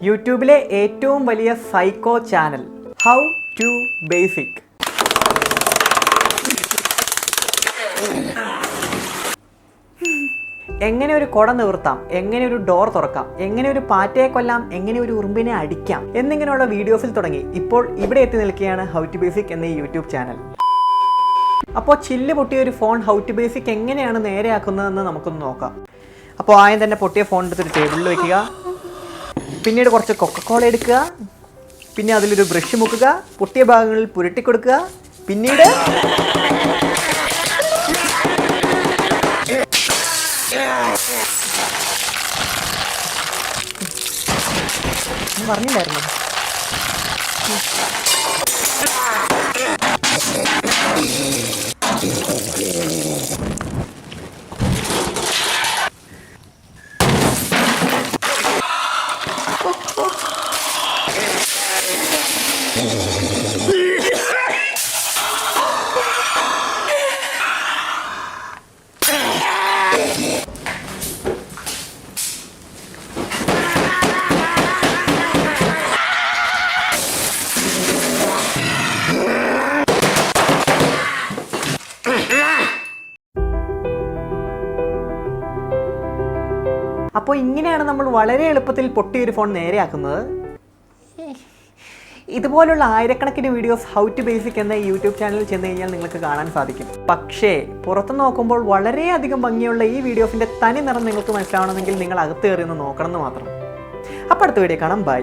യൂട്യൂബിലെ ഏറ്റവും വലിയ psycho channel how to basic. എങ്ങനെ ഒരു കുട നിവർത്താം, എങ്ങനെ ഒരു ഡോർ തുറക്കാം, എങ്ങനെ ഒരു പാറ്റയെ കൊല്ലാം, എങ്ങനെ ഒരു ഉറുമ്പിനെ അടിക്കാം എന്നിങ്ങനെയുള്ള വീഡിയോസിൽ തുടങ്ങി ഇപ്പോൾ ഇവിടെ എത്തി നിൽക്കുകയാണ് ഹൗ ടു ബേസിക് എന്ന യൂട്യൂബ് ചാനൽ. അപ്പോൾ ചില്ല് പൊട്ടിയ ഒരു ഫോൺ ഹൗ ടു ബേസിക് എങ്ങനെയാണ് നേരെയാക്കുന്നതെന്ന് നമുക്കൊന്ന് നോക്കാം. അപ്പോൾ ആദ്യം തന്നെ പൊട്ടിയ ഫോൺ എടുത്തൊരു ടേബിളിൽ വയ്ക്കുക. പിന്നീട് കുറച്ച് കൊക്കക്കോള എടുക്കുക. പിന്നെ അതിലൊരു ബ്രഷ് മുക്കുക. പൊട്ടിയ ഭാഗങ്ങളിൽ പുരട്ടി കൊടുക്കുക. പിന്നീട് പറഞ്ഞില്ലായിരുന്നു. അപ്പോൾ ഇങ്ങനെയാണ് നമ്മൾ വളരെ എളുപ്പത്തിൽ പൊട്ടിയൊരു ഫോൺ നേരെയാക്കുന്നത്. ഇതുപോലുള്ള ആയിരക്കണക്കിന് വീഡിയോസ് ഹൗ ടു ബേസിക് എന്ന യൂട്യൂബ് ചാനലിൽ ചെന്ന് കഴിഞ്ഞാൽ നിങ്ങൾക്ക് കാണാൻ സാധിക്കും. പക്ഷേ പുറത്ത് നോക്കുമ്പോൾ വളരെയധികം ഭംഗിയുള്ള ഈ വീഡിയോസിൻ്റെ തനി നിറം നിങ്ങൾക്ക് മനസ്സിലാവണമെങ്കിൽ നിങ്ങൾ അകത്ത് കയറി ഒന്ന് നോക്കണം എന്ന് മാത്രം. അപ്പോൾ അടുത്ത വീഡിയോ കാണാം. ബൈ.